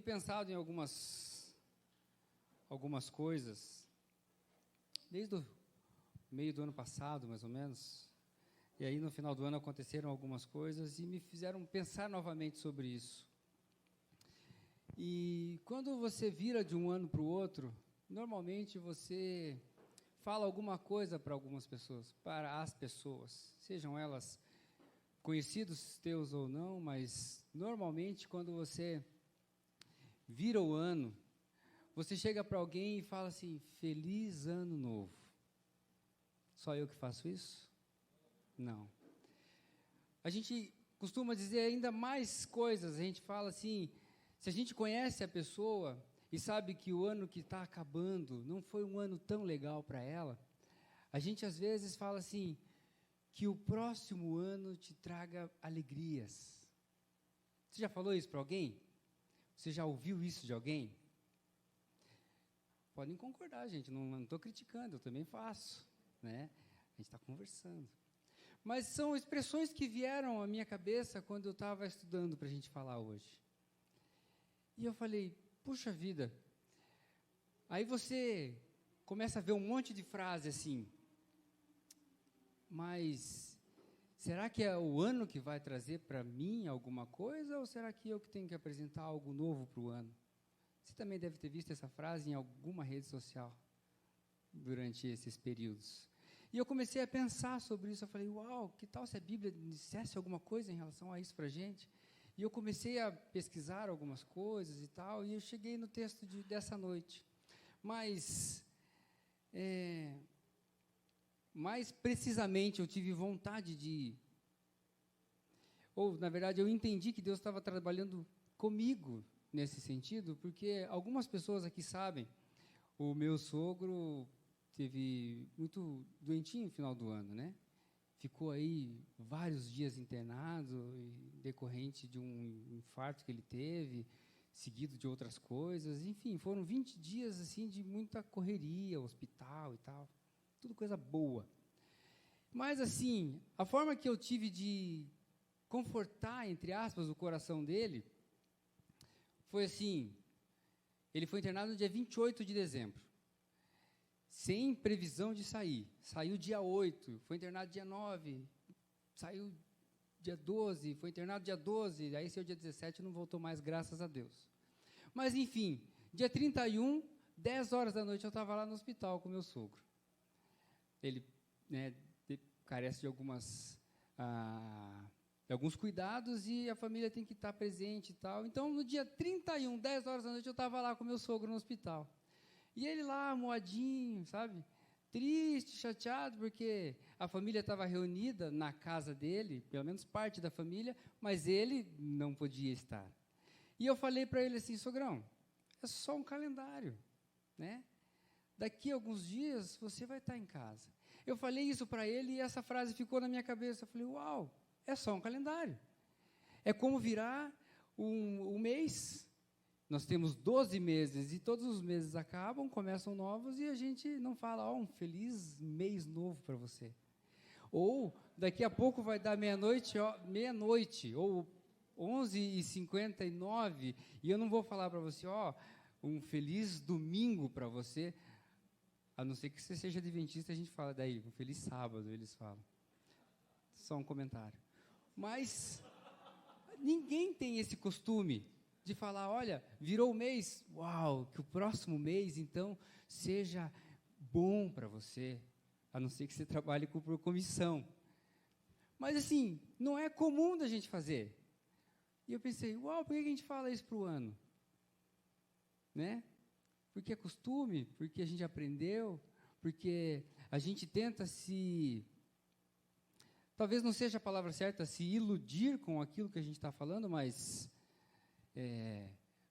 pensado em algumas coisas, desde o meio do ano passado, mais ou menos, e aí no final do ano aconteceram algumas coisas e me fizeram pensar novamente sobre isso. E quando você vira de um ano para o outro, normalmente você fala alguma coisa para algumas pessoas, para as pessoas, sejam elas conhecidos teus ou não, mas normalmente quando você vira o ano, você chega para alguém e fala assim, feliz ano novo. Só eu que faço isso? Não. A gente costuma dizer ainda mais coisas, a gente fala assim, se a gente conhece a pessoa e sabe que o ano que está acabando não foi um ano tão legal para ela, a gente às vezes fala assim, que o próximo ano te traga alegrias. Você já falou isso para alguém? Você já ouviu isso de alguém? Podem concordar, gente, não estou criticando, eu também faço, né? A gente está conversando. Mas são expressões que vieram à minha cabeça quando eu estava estudando para a gente falar hoje. E eu falei, puxa vida, aí você começa a ver um monte de frase assim, mas será que é o ano que vai trazer para mim alguma coisa, ou será que eu que tenho que apresentar algo novo para o ano? Você também deve ter visto essa frase em alguma rede social durante esses períodos. E eu comecei a pensar sobre isso, eu falei, uau, que tal se a Bíblia dissesse alguma coisa em relação a isso para a gente? E eu comecei a pesquisar algumas coisas e tal, e eu cheguei no texto dessa noite. Mas, mais precisamente, eu tive vontade ou, na verdade, eu entendi que Deus estava trabalhando comigo nesse sentido, porque algumas pessoas aqui sabem, o meu sogro teve muito doentinho no final do ano, né? Ficou aí vários dias internado, decorrente de um infarto que ele teve, seguido de outras coisas, enfim, foram 20 dias assim de muita correria, hospital e tal, tudo coisa boa. Mas assim, a forma que eu tive de confortar, entre aspas, o coração dele, foi assim, ele foi internado no dia 28 de dezembro, sem previsão de sair. Saiu dia 8, foi internado dia 9, saiu dia 12, foi internado dia 12, aí saiu dia 17 e não voltou mais, graças a Deus. Mas, enfim, dia 31, 10 horas da noite, eu estava lá no hospital com meu sogro. Ele, né, carece de alguns cuidados e a família tem que estar presente e tal. Então, no dia 31, 10 horas da noite, eu estava lá com meu sogro no hospital. E ele lá, moadinho, sabe? Triste, chateado, porque a família estava reunida na casa dele, pelo menos parte da família, mas ele não podia estar. E eu falei para ele assim, sogrão, é só um calendário, né? Daqui a alguns dias você vai estar em casa. Eu falei isso para ele e essa frase ficou na minha cabeça. Eu falei, uau, é só um calendário. É como virar um mês. Nós temos 12 meses e todos os meses acabam, começam novos e a gente não fala, um feliz mês novo para você. Ou daqui a pouco vai dar meia-noite, ou 11h59 e eu não vou falar para você, um feliz domingo para você, a não ser que você seja adventista, a gente fala daí, um feliz sábado, eles falam. Só um comentário. Mas ninguém tem esse costume de falar, olha, virou o mês, uau, que o próximo mês, então, seja bom para você, a não ser que você trabalhe por comissão. Mas, assim, não é comum da gente fazer. E eu pensei, uau, por que a gente fala isso para o ano? Né? Porque é costume, porque a gente aprendeu, porque a gente tenta talvez não seja a palavra certa, se iludir com aquilo que a gente está falando, mas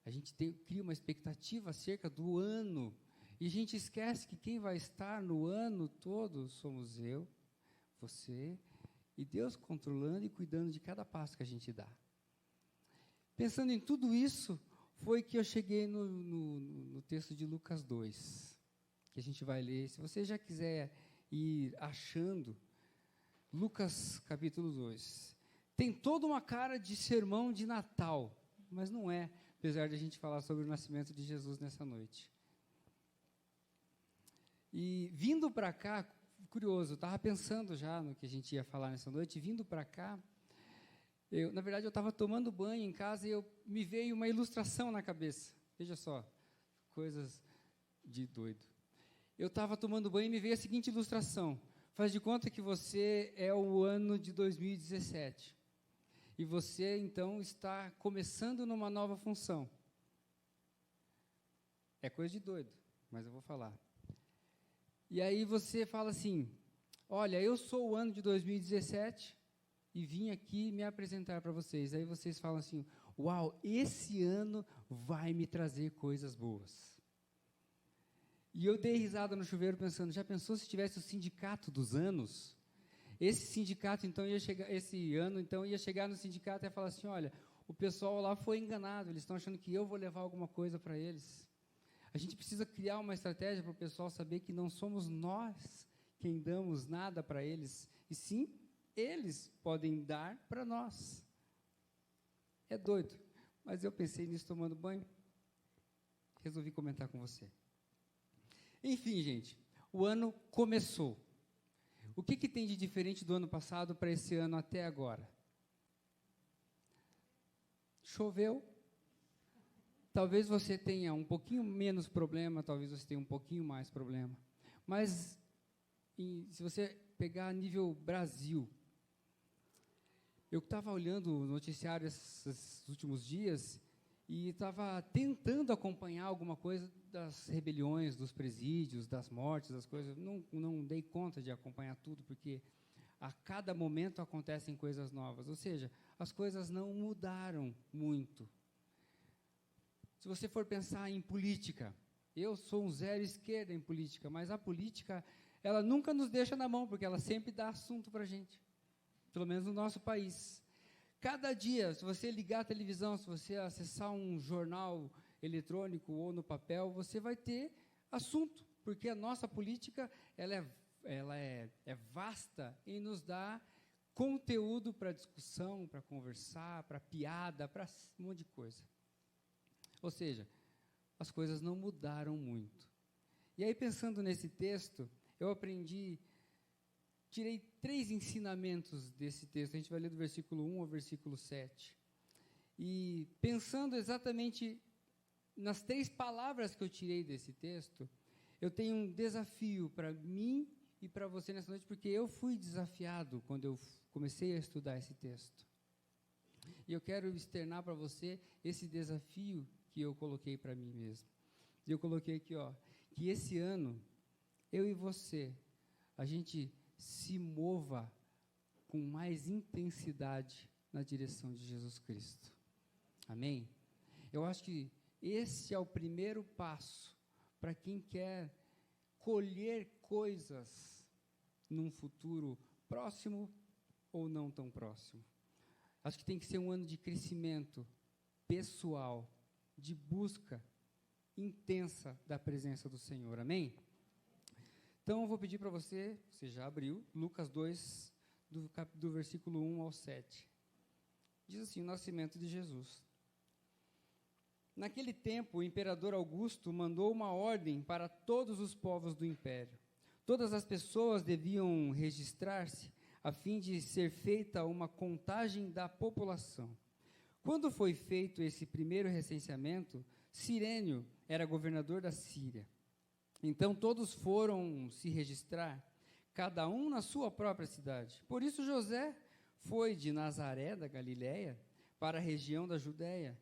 a gente cria uma expectativa acerca do ano, e a gente esquece que quem vai estar no ano todo somos eu, você, e Deus controlando e cuidando de cada passo que a gente dá. Pensando em tudo isso, foi que eu cheguei no texto de Lucas 2, que a gente vai ler. Se você já quiser ir achando, Lucas capítulo 2. Tem toda uma cara de sermão de Natal, mas não é. apesar de a gente falar sobre o nascimento de Jesus nessa noite. E vindo para cá, curioso, eu estava pensando já no que a gente ia falar nessa noite, vindo para cá, na verdade eu estava tomando banho em casa e me veio uma ilustração na cabeça. Veja só, coisas de doido. Eu estava tomando banho e me veio a seguinte ilustração. Faz de conta que você é o ano de 2017. E você, então, está começando numa nova função. É coisa de doido, mas eu vou falar. E aí você fala assim, olha, eu sou o ano de 2017 e vim aqui me apresentar para vocês. Aí vocês falam assim, uau, esse ano vai me trazer coisas boas. E eu dei risada no chuveiro pensando, já pensou se tivesse o sindicato dos anos? Esse sindicato, então, esse ano, então, ia chegar no sindicato e ia falar assim, olha, o pessoal lá foi enganado, eles estão achando que eu vou levar alguma coisa para eles. A gente precisa criar uma estratégia para o pessoal saber que não somos nós quem damos nada para eles, e sim, eles podem dar para nós. É doido, mas eu pensei nisso tomando banho, resolvi comentar com você. Enfim, gente, o ano começou. O que tem de diferente do ano passado para esse ano até agora? Choveu. Talvez você tenha um pouquinho menos problema, talvez você tenha um pouquinho mais problema. Mas, se você pegar a nível Brasil, eu estava olhando o noticiário esses últimos dias e estava tentando acompanhar alguma coisa das rebeliões, dos presídios, das mortes, das coisas. Não dei conta de acompanhar tudo, porque a cada momento acontecem coisas novas. Ou seja, as coisas não mudaram muito. Se você for pensar em política, eu sou um zero esquerda em política, mas a política, ela nunca nos deixa na mão, porque ela sempre dá assunto para a gente, pelo menos no nosso país. Cada dia, se você ligar a televisão, se você acessar um jornal eletrônico ou no papel, você vai ter assunto, porque a nossa política ela é vasta e nos dá conteúdo para discussão, para conversar, para piada, para um monte de coisa. Ou seja, as coisas não mudaram muito. E aí, pensando nesse texto, eu tirei 3 ensinamentos desse texto. A gente vai ler do versículo 1 ao versículo 7. E pensando exatamente nas 3 palavras que eu tirei desse texto, eu tenho um desafio para mim e para você nessa noite, porque eu fui desafiado quando eu comecei a estudar esse texto. E eu quero externar para você esse desafio que eu coloquei para mim mesmo. E eu coloquei aqui, que esse ano, eu e você, a gente se mova com mais intensidade na direção de Jesus Cristo. Amém? Eu acho que esse é o primeiro passo para quem quer colher coisas num futuro próximo ou não tão próximo. Acho que tem que ser um ano de crescimento pessoal, de busca intensa da presença do Senhor. Amém? Então, eu vou pedir para você já abriu, Lucas 2, do versículo 1 ao 7. Diz assim, o nascimento de Jesus. Naquele tempo, o imperador Augusto mandou uma ordem para todos os povos do império. Todas as pessoas deviam registrar-se, a fim de ser feita uma contagem da população. Quando foi feito esse primeiro recenseamento, Cirênio era governador da Síria. Então todos foram se registrar, cada um na sua própria cidade. Por isso José foi de Nazaré, da Galiléia, para a região da Judéia,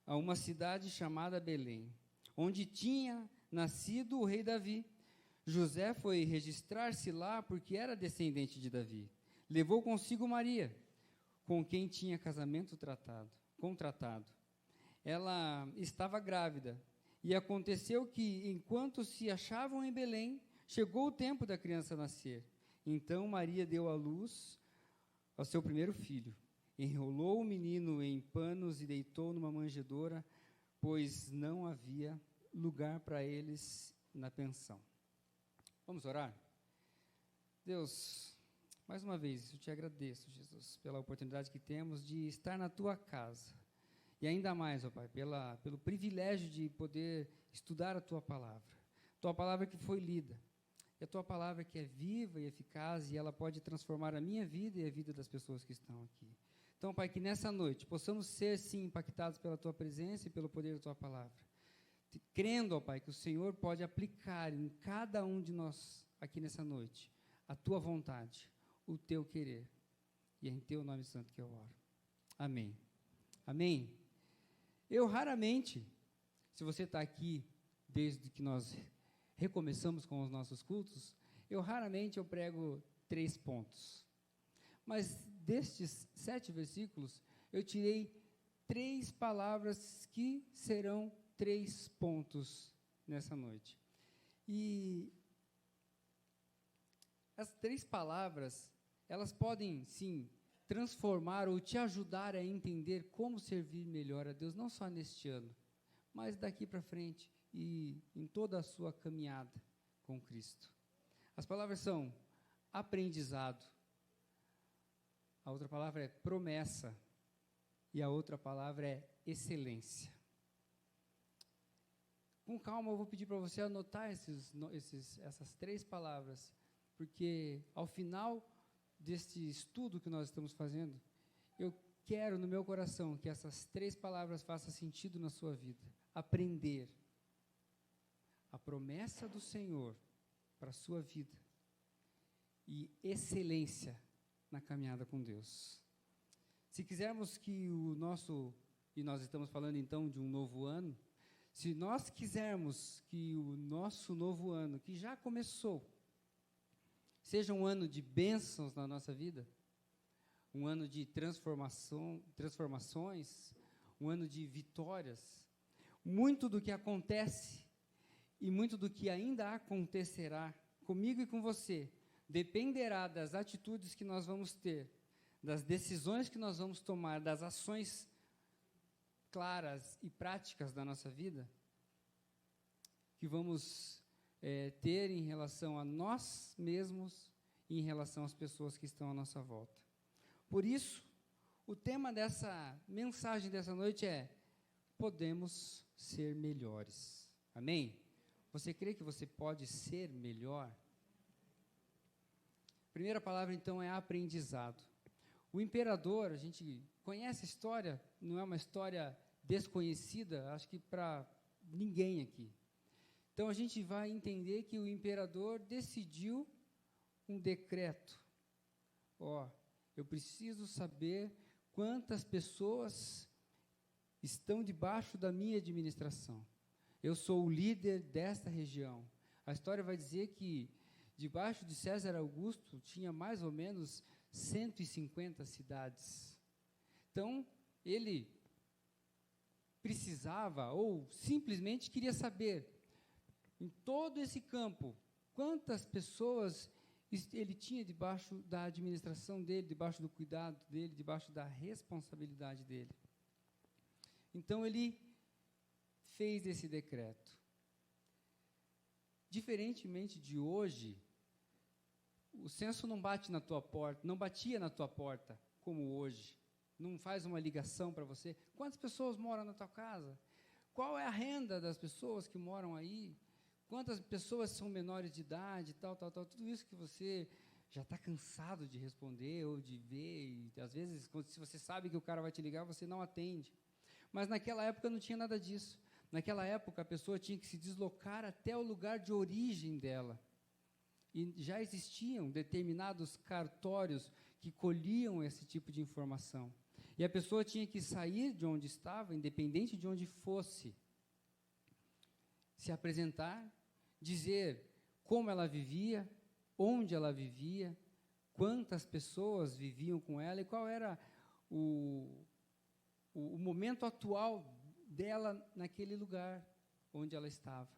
a uma cidade chamada Belém, onde tinha nascido o rei Davi. José foi registrar-se lá porque era descendente de Davi. Levou consigo Maria, com quem tinha casamento contratado. Ela estava grávida, e aconteceu que, enquanto se achavam em Belém, chegou o tempo da criança nascer. Então Maria deu à luz ao seu primeiro filho. Enrolou o menino em panos e deitou numa manjedoura, pois não havia lugar para eles na pensão. Vamos orar? Deus, mais uma vez, eu te agradeço, Jesus, pela oportunidade que temos de estar na tua casa E ainda mais, ó Pai, pelo privilégio de poder estudar a Tua palavra. Tua palavra que foi lida. E a Tua palavra que é viva e eficaz, e ela pode transformar a minha vida e a vida das pessoas que estão aqui. Então, Pai, que nessa noite possamos ser, sim, impactados pela Tua presença e pelo poder da Tua palavra. Crendo, ó Pai, que o Senhor pode aplicar em cada um de nós aqui nessa noite a Tua vontade, o Teu querer. E é em Teu nome santo que eu oro. Amém. Amém. Eu raramente, se você está aqui desde que nós recomeçamos com os nossos cultos, eu prego 3 pontos. Mas destes 7 versículos, eu tirei 3 palavras que serão 3 pontos nessa noite. E as 3 palavras, elas podem, sim, transformar ou te ajudar a entender como servir melhor a Deus, não só neste ano, mas daqui para frente e em toda a sua caminhada com Cristo. As palavras são aprendizado, a outra palavra é promessa e a outra palavra é excelência. Com calma, eu vou pedir para você anotar essas 3 palavras, porque ao final deste estudo que nós estamos fazendo, eu quero no meu coração que essas 3 palavras façam sentido na sua vida. Aprender, a promessa do Senhor para a sua vida e excelência na caminhada com Deus. Se quisermos que e nós estamos falando então de um novo ano, se nós quisermos que o nosso novo ano, que já começou, seja um ano de bênçãos na nossa vida, um ano de transformações, um ano de vitórias, muito do que acontece e muito do que ainda acontecerá comigo e com você, dependerá das atitudes que nós vamos ter, das decisões que nós vamos tomar, das ações claras e práticas da nossa vida, que vamos ter em relação a nós mesmos e em relação às pessoas que estão à nossa volta. Por isso, o tema dessa mensagem dessa noite é: podemos ser melhores. Amém? Você crê que você pode ser melhor? A primeira palavra, então, é aprendizado. O imperador, a gente conhece a história, não é uma história desconhecida, acho que para ninguém aqui. Então, a gente vai entender que o imperador decidiu um decreto. Eu preciso saber quantas pessoas estão debaixo da minha administração. Eu sou o líder desta região. A história vai dizer que debaixo de César Augusto tinha mais ou menos 150 cidades. Então, ele precisava ou simplesmente queria saber, em todo esse campo, quantas pessoas ele tinha debaixo da administração dele, debaixo do cuidado dele, debaixo da responsabilidade dele. Então, ele fez esse decreto. Diferentemente de hoje, o censo não bate na tua porta, não batia na tua porta, como hoje. Não faz uma ligação para você. Quantas pessoas moram na tua casa? Qual é a renda das pessoas que moram aí? Quantas pessoas são menores de idade, tal. Tudo isso que você já está cansado de responder ou de ver. E, às vezes, se você sabe que o cara vai te ligar, você não atende. Mas naquela época não tinha nada disso. Naquela época, a pessoa tinha que se deslocar até o lugar de origem dela. E já existiam determinados cartórios que colhiam esse tipo de informação. E a pessoa tinha que sair de onde estava, independente de onde fosse, se apresentar, dizer como ela vivia, onde ela vivia, quantas pessoas viviam com ela e qual era o momento atual dela naquele lugar onde ela estava.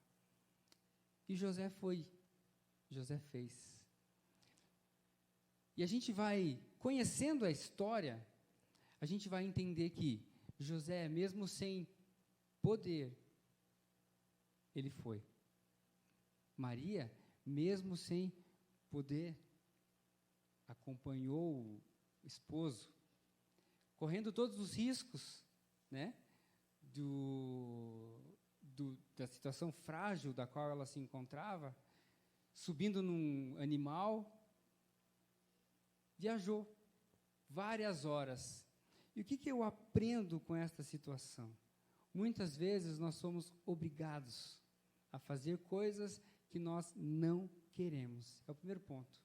E José fez. E a gente vai, conhecendo a história, a gente vai entender que José, mesmo sem poder, ele foi. Maria, mesmo sem poder, acompanhou o esposo, correndo todos os riscos, né? da situação frágil da qual ela se encontrava, subindo num animal, viajou várias horas. E o que eu aprendo com esta situação? Muitas vezes nós somos obrigados a fazer coisas que nós não queremos. É o primeiro ponto.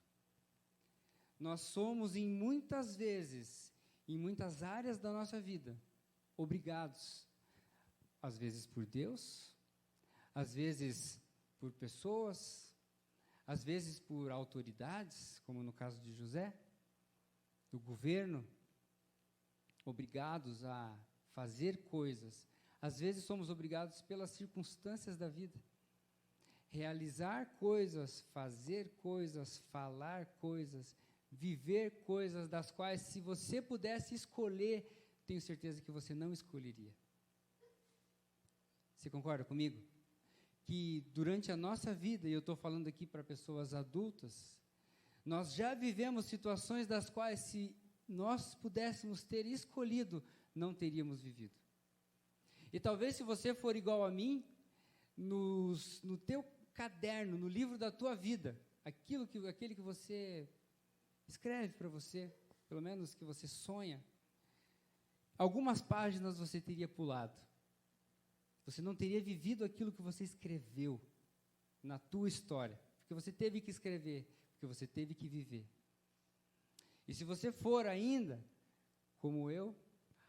Nós somos, em muitas vezes, em muitas áreas da nossa vida, obrigados, às vezes por Deus, às vezes por pessoas, às vezes por autoridades, como no caso de José, do governo, obrigados a fazer coisas. Às vezes somos obrigados pelas circunstâncias da vida. Realizar coisas, fazer coisas, falar coisas, viver coisas das quais, se você pudesse escolher, tenho certeza que você não escolheria. Você concorda comigo? Que durante a nossa vida, e eu estou falando aqui para pessoas adultas, nós já vivemos situações das quais, se nós pudéssemos ter escolhido, não teríamos vivido. E talvez, se você for igual a mim, no teu caderno, no livro da tua vida, aquele que você escreve para você, pelo menos que você sonha, algumas páginas você teria pulado. Você não teria vivido aquilo que você escreveu na tua história, porque você teve que escrever, porque você teve que viver. E se você for ainda, como eu,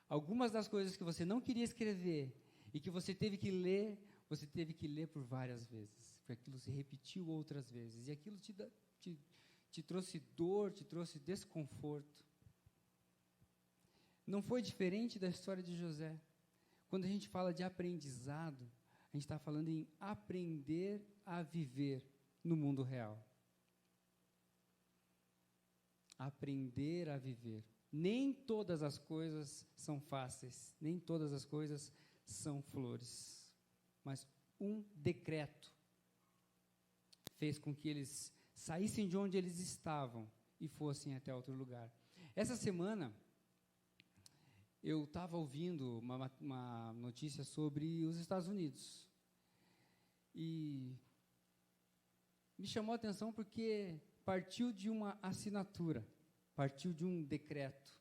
algumas das coisas que você não queria escrever e que você teve que ler, você teve que ler por várias vezes, porque aquilo se repetiu outras vezes, e aquilo te trouxe dor, te trouxe desconforto. Não foi diferente da história de José. Quando a gente fala de aprendizado, a gente está falando em aprender a viver no mundo real. Aprender a viver. Nem todas as coisas são fáceis, nem todas as coisas são flores. Mas um decreto fez com que eles saíssem de onde eles estavam e fossem até outro lugar. Essa semana, eu estava ouvindo uma notícia sobre os Estados Unidos. E me chamou a atenção porque partiu de uma assinatura, partiu de um decreto.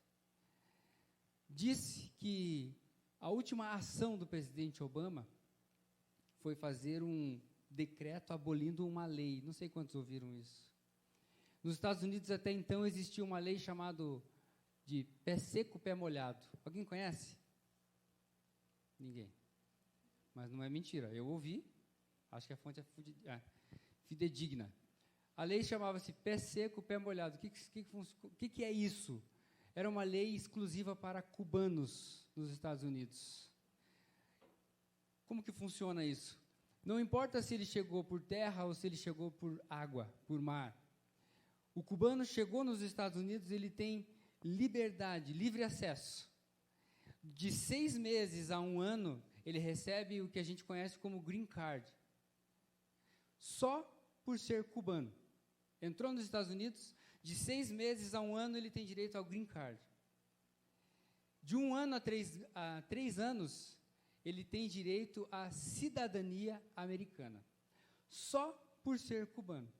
Disse que a última ação do presidente Obama foi fazer um decreto abolindo uma lei. Não sei quantos ouviram isso. Nos Estados Unidos, até então, existia uma lei chamada de pé seco, pé molhado. Alguém conhece? Ninguém. Mas não é mentira. Eu ouvi, acho que a fonte é fidedigna. A lei chamava-se pé seco, pé molhado. O que é isso? Era uma lei exclusiva para cubanos nos Estados Unidos. Como que funciona isso? Não importa se ele chegou por terra ou se ele chegou por água, por mar. O cubano chegou nos Estados Unidos, ele tem liberdade, livre acesso. De 6 meses a 1 ano, ele recebe o que a gente conhece como green card. Só por ser cubano. Entrou nos Estados Unidos, de 6 meses a 1 ano, ele tem direito ao green card. De 1 ano a 3 anos, ele tem direito à cidadania americana. Só por ser cubano.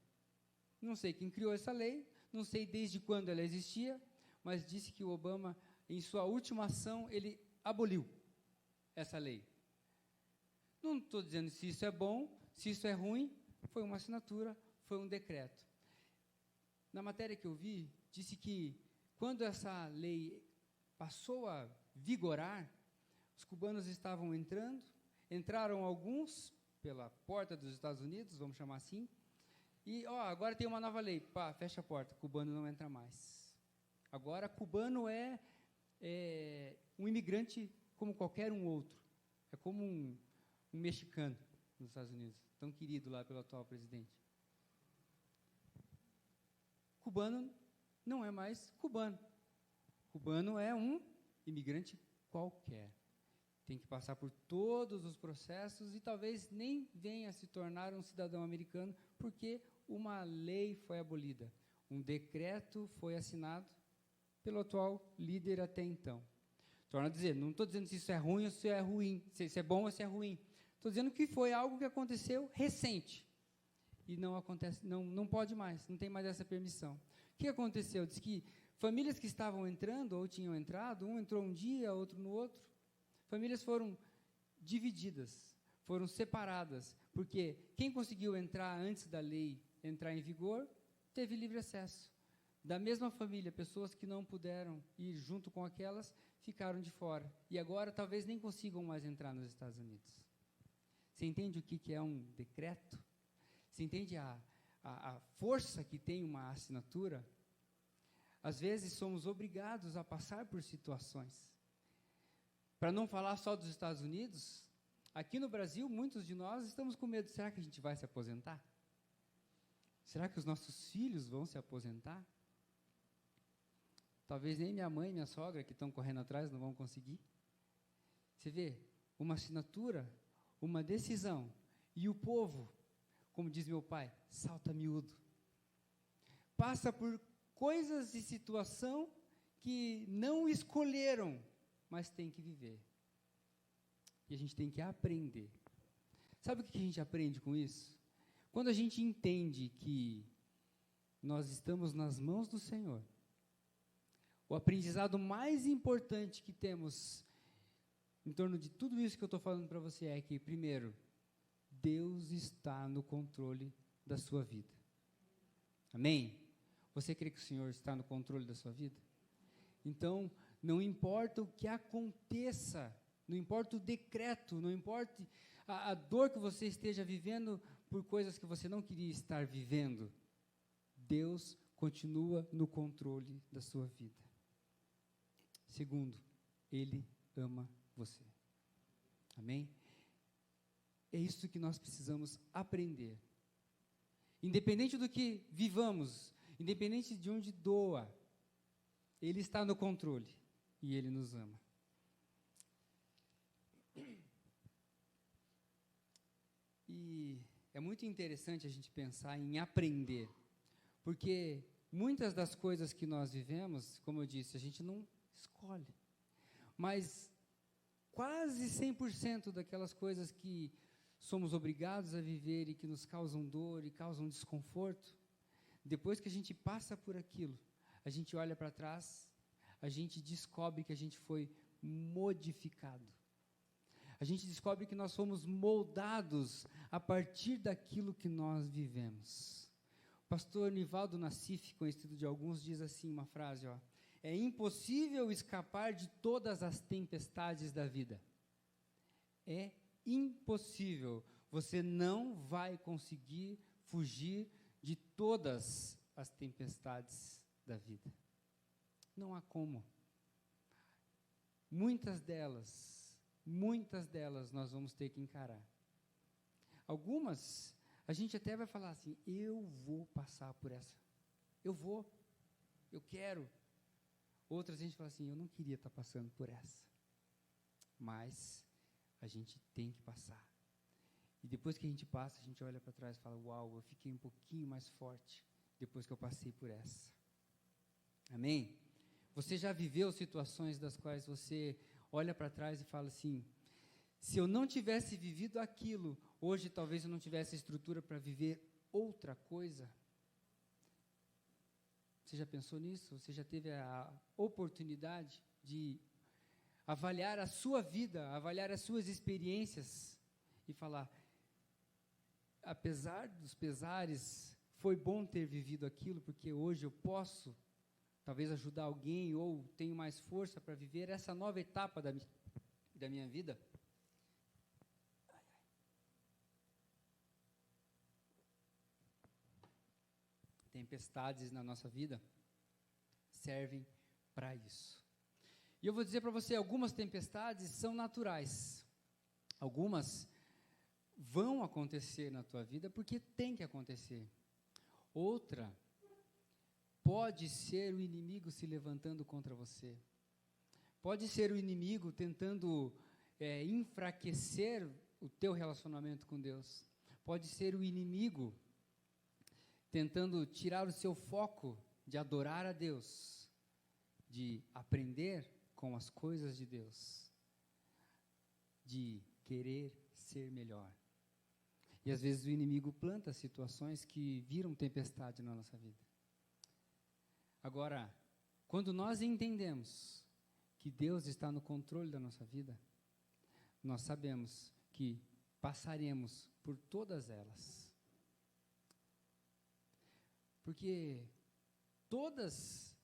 Não sei quem criou essa lei, não sei desde quando ela existia, mas disse que o Obama, em sua última ação, ele aboliu essa lei. Não estou dizendo se isso é bom, se isso é ruim, foi uma assinatura, foi um decreto. Na matéria que eu vi, disse que quando essa lei passou a vigorar, os cubanos estavam entraram alguns pela porta dos Estados Unidos, vamos chamar assim, e agora tem uma nova lei, pá, fecha a porta, cubano não entra mais. Agora, cubano é um imigrante como qualquer um outro, é como um mexicano nos Estados Unidos, tão querido lá pelo atual presidente. Cubano não é mais cubano. Cubano é um imigrante qualquer. Tem que passar por todos os processos e talvez nem venha a se tornar um cidadão americano, porque uma lei foi abolida. Um decreto foi assinado pelo atual líder até então. Torna a dizer, não estou dizendo se isso é ruim ou se é ruim, se isso é bom ou se é ruim. Estou dizendo que foi algo que aconteceu recente. E não acontece, não pode mais, não tem mais essa permissão. O que aconteceu? Diz que famílias que estavam entrando ou tinham entrado, um entrou um dia, outro no outro, famílias foram divididas, foram separadas, porque quem conseguiu entrar antes da lei entrar em vigor, teve livre acesso. Da mesma família, pessoas que não puderam ir junto com aquelas, ficaram de fora. E agora talvez nem consigam mais entrar nos Estados Unidos. Você entende o que é um decreto? Você entende a força que tem uma assinatura? Às vezes somos obrigados a passar por situações. Para não falar só dos Estados Unidos, aqui no Brasil, muitos de nós estamos com medo. Será que a gente vai se aposentar? Será que os nossos filhos vão se aposentar? Talvez nem minha mãe e minha sogra, que estão correndo atrás, não vão conseguir. Você vê, uma assinatura, uma decisão, e o povo, como diz meu pai, salta miúdo. Passa por coisas e situação que não escolheram, mas tem que viver. E a gente tem que aprender. Sabe o que a gente aprende com isso? Quando a gente entende que nós estamos nas mãos do Senhor, o aprendizado mais importante que temos em torno de tudo isso que eu estou falando para você é que, primeiro, Deus está no controle da sua vida. Amém? Você crê que o Senhor está no controle da sua vida? Então, não importa o que aconteça, não importa o decreto, não importa a dor que você esteja vivendo por coisas que você não queria estar vivendo, Deus continua no controle da sua vida. Segundo, Ele ama você. Amém? É isso que nós precisamos aprender. Independente do que vivamos, independente de onde doa, Ele está no controle e Ele nos ama. E é muito interessante a gente pensar em aprender, porque muitas das coisas que nós vivemos, como eu disse, a gente não escolhe, mas quase 100% daquelas coisas que somos obrigados a viver e que nos causam dor e causam desconforto, depois que a gente passa por aquilo, a gente olha para trás, a gente descobre que a gente foi modificado. A gente descobre que nós fomos moldados a partir daquilo que nós vivemos. O pastor Nivaldo Nassif, conhecido de alguns, diz assim uma frase, ó: é impossível escapar de todas as tempestades da vida. É impossível. Você não vai conseguir fugir de todas as tempestades da vida. Não há como. Muitas delas nós vamos ter que encarar. Algumas, a gente até vai falar assim, eu vou passar por essa. Eu quero. Outras a gente fala assim, eu não queria estar passando por essa. Mas a gente tem que passar. E depois que a gente passa, a gente olha para trás e fala, uau, eu fiquei um pouquinho mais forte depois que eu passei por essa. Amém? Você já viveu situações das quais você olha para trás e fala assim, se eu não tivesse vivido aquilo, hoje talvez eu não tivesse estrutura para viver outra coisa? Você já pensou nisso? Você já teve a oportunidade de avaliar a sua vida, avaliar as suas experiências e falar, apesar dos pesares, foi bom ter vivido aquilo, porque hoje eu posso talvez ajudar alguém ou tenho mais força para viver essa nova etapa da minha vida? Tempestades na nossa vida servem para isso. E eu vou dizer para você, algumas tempestades são naturais. Algumas vão acontecer na tua vida porque tem que acontecer. Outra pode ser o inimigo se levantando contra você. Pode ser o inimigo tentando enfraquecer o teu relacionamento com Deus. Pode ser o inimigo tentando tirar o seu foco de adorar a Deus, de aprender com as coisas de Deus, de querer ser melhor. E às vezes o inimigo planta situações que viram tempestade na nossa vida. Agora, quando nós entendemos que Deus está no controle da nossa vida, nós sabemos que passaremos por todas elas. Porque todas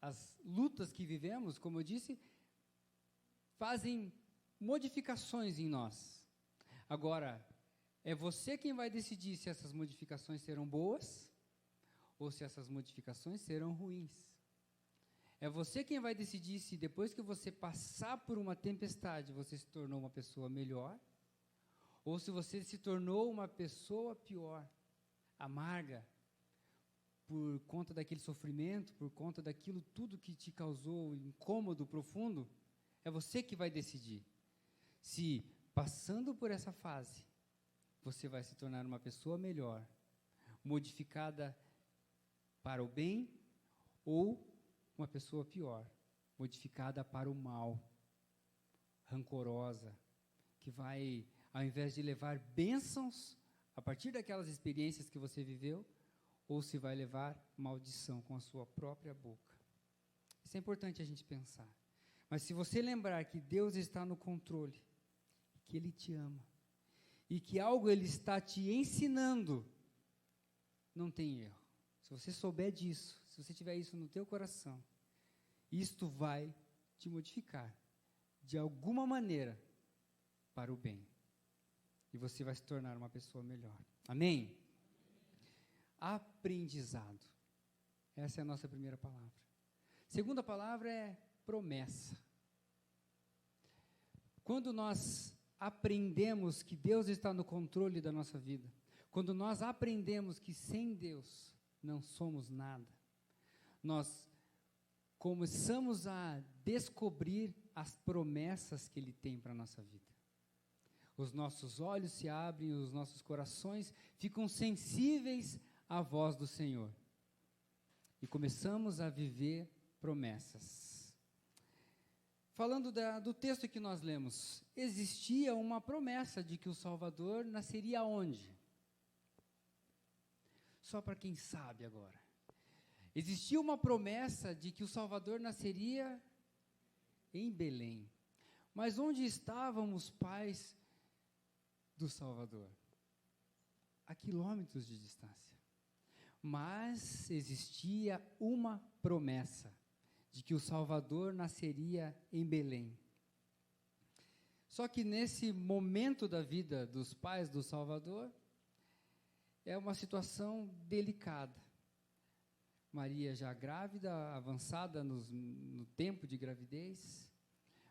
as lutas que vivemos, como eu disse, fazem modificações em nós. Agora, é você quem vai decidir se essas modificações serão boas ou se essas modificações serão ruins. É você quem vai decidir se depois que você passar por uma tempestade, você se tornou uma pessoa melhor, ou se você se tornou uma pessoa pior, amarga, por conta daquele sofrimento, por conta daquilo tudo que te causou incômodo profundo. É você que vai decidir se, passando por essa fase, você vai se tornar uma pessoa melhor, modificada para o bem, ou uma pessoa pior, modificada para o mal, rancorosa, que vai, ao invés de levar bênçãos a partir daquelas experiências que você viveu, ou se vai levar maldição com a sua própria boca. Isso é importante a gente pensar. Mas se você lembrar que Deus está no controle, que Ele te ama, e que algo Ele está te ensinando, não tem erro. Se você souber disso, se você tiver isso no teu coração, isto vai te modificar, de alguma maneira, para o bem. E você vai se tornar uma pessoa melhor. Amém? Aprendizado. Essa é a nossa primeira palavra. Segunda palavra é promessa. Quando nós aprendemos que Deus está no controle da nossa vida, quando nós aprendemos que sem Deus não somos nada, nós começamos a descobrir as promessas que Ele tem para a nossa vida. Os nossos olhos se abrem, os nossos corações ficam sensíveis à voz do Senhor. E começamos a viver promessas. Falando do texto que nós lemos, existia uma promessa de que o Salvador nasceria onde? Só para quem sabe agora. Existia uma promessa de que o Salvador nasceria em Belém. Mas onde estavam os pais do Salvador? A quilômetros de distância. Mas existia uma promessa de que o Salvador nasceria em Belém. Só que nesse momento da vida dos pais do Salvador, é uma situação delicada. Maria já grávida, avançada no tempo de gravidez,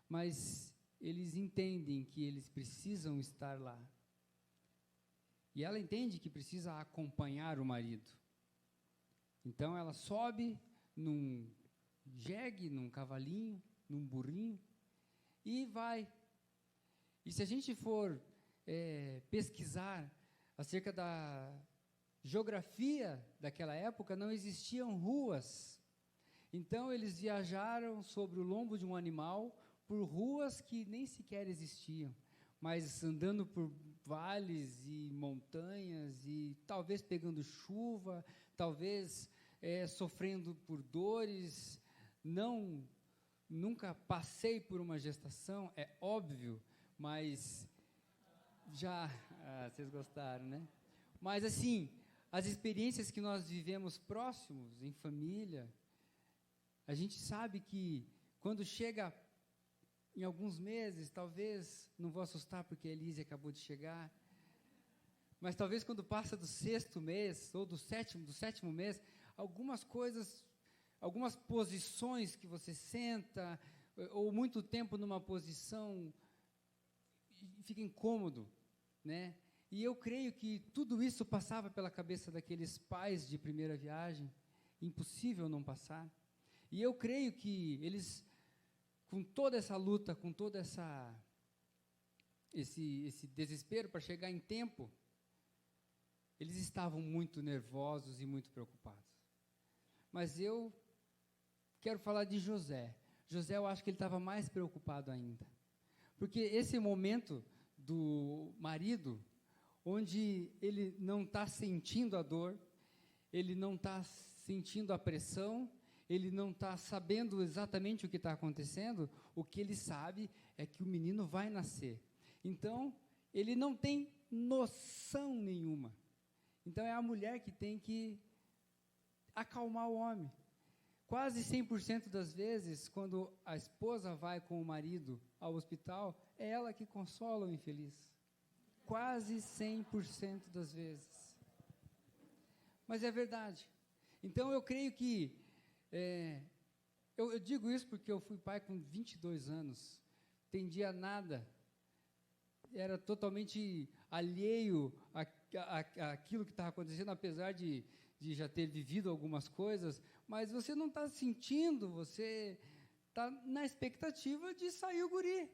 mas eles entendem que eles precisam estar lá. E ela entende que precisa acompanhar o marido. Então ela sobe num jegue, num cavalinho, num burrinho, e vai. E se a gente for pesquisar acerca da geografia daquela época, não existiam ruas. Então eles viajaram sobre o lombo de um animal por ruas que nem sequer existiam, mas andando por vales e montanhas e talvez pegando chuva, talvez sofrendo por dores. Nunca passei por uma gestação, é óbvio, mas vocês gostaram, né? Mas assim, as experiências que nós vivemos próximos, em família, a gente sabe que quando chega em alguns meses, talvez, não vou assustar porque a Elise acabou de chegar, mas talvez quando passa do 6º mês, ou do sétimo mês, algumas coisas, algumas posições que você senta, ou muito tempo numa posição, fica incômodo, né? E eu creio que tudo isso passava pela cabeça daqueles pais de primeira viagem, impossível não passar. E eu creio que eles, com toda essa luta, com todo esse desespero para chegar em tempo, eles estavam muito nervosos e muito preocupados. Mas eu quero falar de José. José, eu acho que ele estava mais preocupado ainda. Porque esse momento do marido, onde ele não está sentindo a dor, ele não está sentindo a pressão, ele não está sabendo exatamente o que está acontecendo, o que ele sabe é que o menino vai nascer. Então, ele não tem noção nenhuma. Então, é a mulher que tem que acalmar o homem. Quase 100% das vezes, quando a esposa vai com o marido ao hospital, é ela que consola o infeliz. Quase 100% das vezes. Mas é verdade. Então, eu creio que... eu digo isso porque eu fui pai com 22 anos. Entendia nada. Era totalmente alheio àquilo que estava acontecendo, apesar de já ter vivido algumas coisas, mas você não está sentindo, você está na expectativa de sair o guri.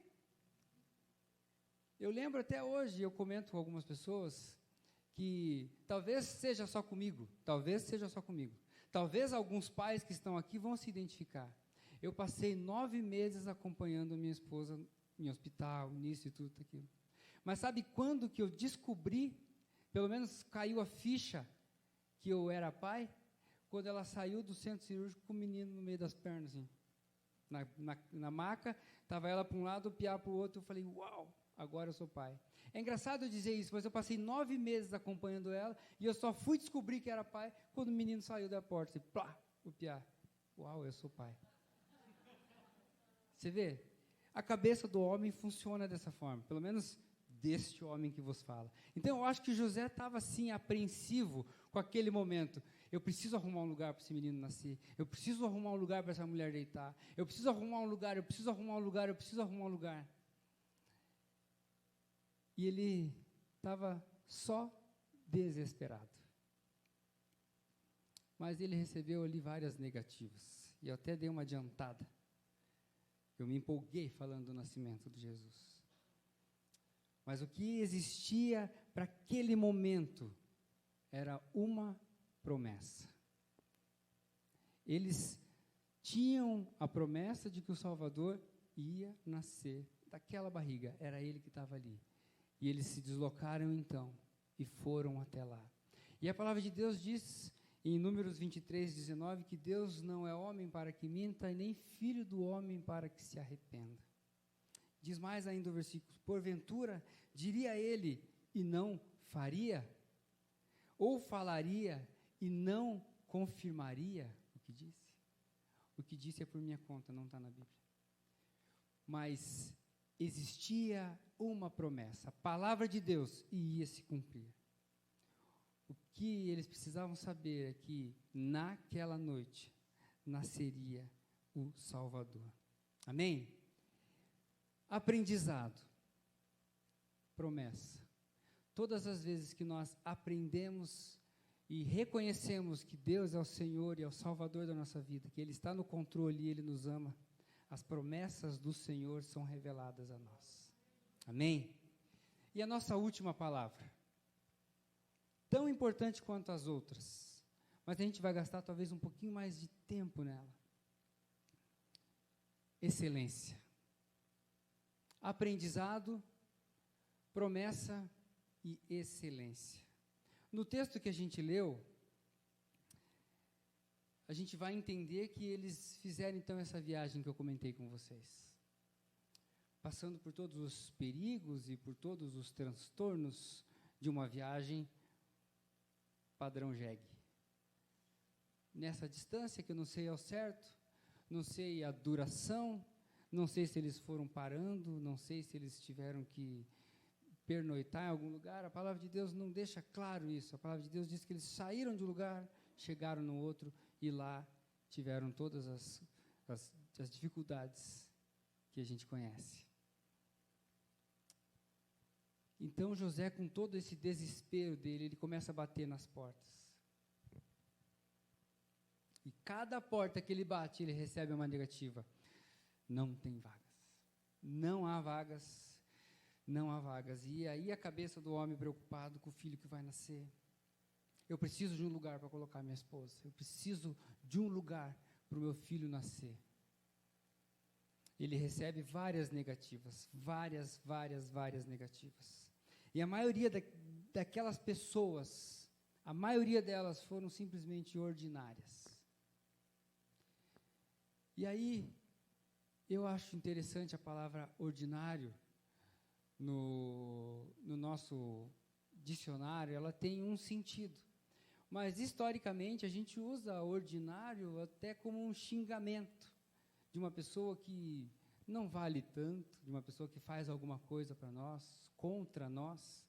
Eu lembro até hoje, eu comento com algumas pessoas, que talvez seja só comigo, talvez alguns pais que estão aqui vão se identificar. Eu passei 9 meses acompanhando a minha esposa em hospital, nisso e tudo aquilo. Mas sabe quando que eu descobri, pelo menos caiu a ficha, que eu era pai? Quando ela saiu do centro cirúrgico com o menino no meio das pernas, assim, na maca, estava ela para um lado, o piá para o outro, eu falei, uau, agora eu sou pai. É engraçado dizer isso, mas eu passei 9 meses acompanhando ela, e eu só fui descobrir que era pai, quando o menino saiu da porta, assim, plá, o piá, uau, eu sou pai. Você vê? A cabeça do homem funciona dessa forma, pelo menos deste homem que vos fala. Então, eu acho que José estava, assim, apreensivo com aquele momento. Eu preciso arrumar um lugar para esse menino nascer. Eu preciso arrumar um lugar para essa mulher deitar. Eu preciso arrumar um lugar, eu preciso arrumar um lugar, eu preciso arrumar um lugar. E ele estava só desesperado. Mas ele recebeu ali várias negativas. E eu até dei uma adiantada. Eu me empolguei falando do nascimento de Jesus. Mas o que existia para aquele momento era uma promessa. Eles tinham a promessa de que o Salvador ia nascer daquela barriga, era ele que estava ali. E eles se deslocaram então e foram até lá. E a palavra de Deus diz em Números 23, 19, que Deus não é homem para que minta, e nem filho do homem para que se arrependa. Diz mais ainda o versículo, porventura, diria ele, e não faria? Ou falaria, e não confirmaria o que disse? O que disse é por minha conta, não está na Bíblia. Mas existia uma promessa, a palavra de Deus, e ia se cumprir. O que eles precisavam saber é que, naquela noite, nasceria o Salvador. Amém? Aprendizado, promessa. Todas as vezes que nós aprendemos e reconhecemos que Deus é o Senhor e é o Salvador da nossa vida, que Ele está no controle e Ele nos ama, as promessas do Senhor são reveladas a nós. Amém? E a nossa última palavra, tão importante quanto as outras, mas a gente vai gastar talvez um pouquinho mais de tempo nela. Excelência. Aprendizado, promessa e excelência. No texto que a gente leu, a gente vai entender que eles fizeram então essa viagem que eu comentei com vocês. Passando por todos os perigos e por todos os transtornos de uma viagem padrão jegue. Nessa distância que eu não sei ao certo, não sei a duração, não sei se eles foram parando, não sei se eles tiveram que pernoitar em algum lugar. A palavra de Deus não deixa claro isso. A palavra de Deus diz que eles saíram de um lugar, chegaram no outro e lá tiveram todas as dificuldades que a gente conhece. Então José, com todo esse desespero dele, ele começa a bater nas portas. E cada porta que ele bate, ele recebe uma negativa. Não tem vagas. Não há vagas. Não há vagas. E aí a cabeça do homem preocupado com o filho que vai nascer. Eu preciso de um lugar para colocar minha esposa. Eu preciso de um lugar para o meu filho nascer. ele recebe várias negativas, várias negativas. E a maioria daquelas pessoas, a maioria delas foram simplesmente ordinárias. E aí, eu acho interessante a palavra ordinário no nosso dicionário, ela tem um sentido. Mas, historicamente, a gente usa ordinário até como um xingamento de uma pessoa que não vale tanto, de uma pessoa que faz alguma coisa para nós, contra nós.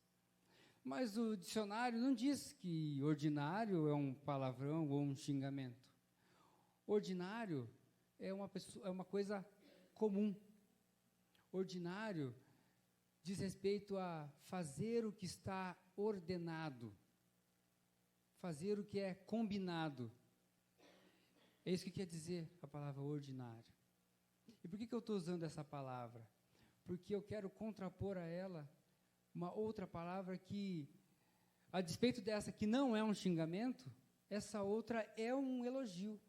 Mas o dicionário não diz que ordinário é um palavrão ou um xingamento. Ordinário é uma coisa comum. Ordinário diz respeito a fazer o que está ordenado, fazer o que é combinado. É isso que quer dizer a palavra ordinário. E por que eu estou usando essa palavra? Porque eu quero contrapor a ela uma outra palavra que, a despeito dessa que não é um xingamento, essa outra é um elogio,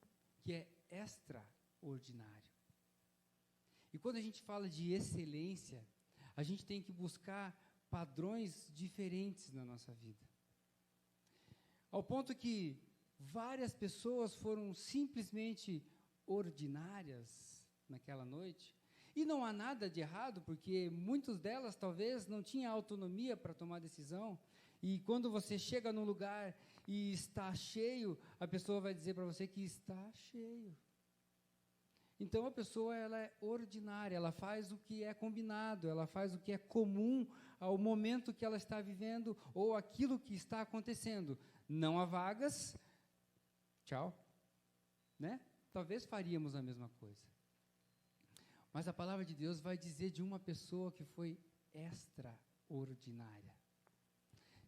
que é extraordinário. E quando a gente fala de excelência, a gente tem que buscar padrões diferentes na nossa vida. Ao ponto que várias pessoas foram simplesmente ordinárias naquela noite, e não há nada de errado, porque muitas delas talvez não tinham autonomia para tomar decisão, e quando você chega num lugar e está cheio, a pessoa vai dizer para você que está cheio. Então a pessoa, ela é ordinária, ela faz o que é combinado, ela faz o que é comum ao momento que ela está vivendo ou aquilo que está acontecendo. Não há vagas, tchau, né? Talvez faríamos a mesma coisa. Mas a palavra de Deus vai dizer de uma pessoa que foi extraordinária.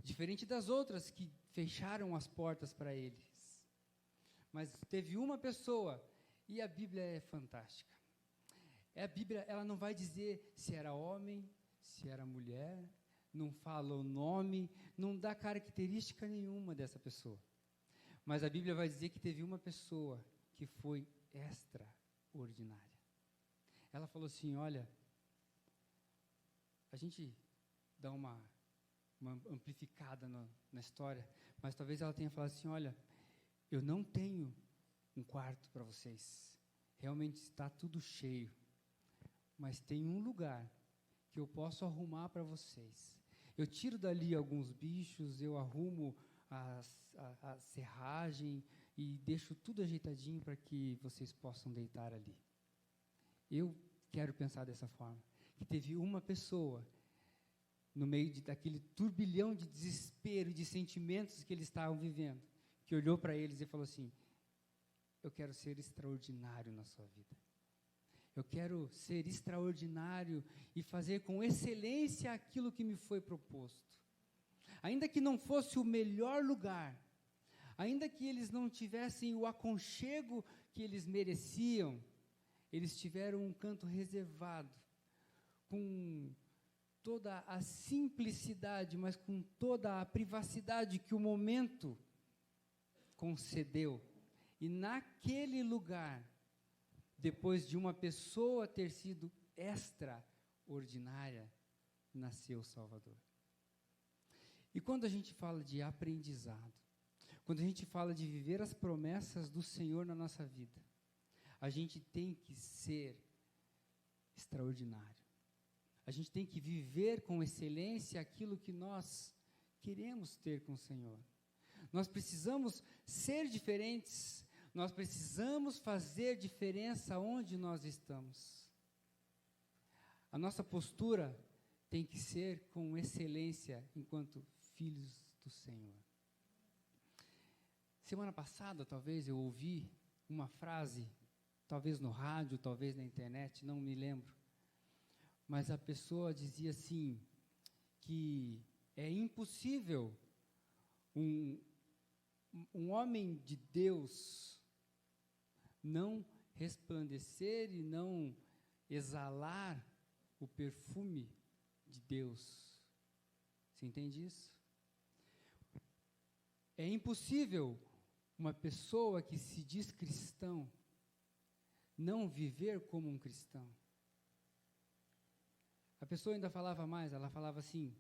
Diferente das outras que fecharam as portas para eles. Mas teve uma pessoa, e a Bíblia é fantástica. A Bíblia, ela não vai dizer se era homem, se era mulher, não fala o nome, não dá característica nenhuma dessa pessoa. Mas a Bíblia vai dizer que teve uma pessoa que foi extraordinária. Ela falou assim, olha, a gente dá uma amplificada na história, mas talvez ela tenha falado assim, olha, eu não tenho um quarto para vocês, realmente está tudo cheio, mas tem um lugar que eu posso arrumar para vocês. Eu tiro dali alguns bichos, eu arrumo a serragem e deixo tudo ajeitadinho para que vocês possam deitar ali. Eu quero pensar dessa forma, que teve uma pessoa, no meio daquele turbilhão de desespero, de sentimentos que eles estavam vivendo, que olhou para eles e falou assim, eu quero ser extraordinário na sua vida. Eu quero ser extraordinário e fazer com excelência aquilo que me foi proposto. Ainda que não fosse o melhor lugar, ainda que eles não tivessem o aconchego que eles mereciam, eles tiveram um canto reservado, com toda a simplicidade, mas com toda a privacidade que o momento concedeu. E naquele lugar, depois de uma pessoa ter sido extraordinária, nasceu o Salvador. E quando a gente fala de aprendizado, quando a gente fala de viver as promessas do Senhor na nossa vida, a gente tem que ser extraordinário. A gente tem que viver com excelência aquilo que nós queremos ter com o Senhor. Nós precisamos ser diferentes, nós precisamos fazer diferença onde nós estamos. A nossa postura tem que ser com excelência enquanto filhos do Senhor. Semana passada, talvez, eu ouvi uma frase, talvez no rádio, talvez na internet, não me lembro, mas a pessoa dizia assim, que é impossível um homem de Deus não resplandecer e não exalar o perfume de Deus. Você entende isso? É impossível uma pessoa que se diz cristão não viver como um cristão. A pessoa ainda falava mais, ela falava assim: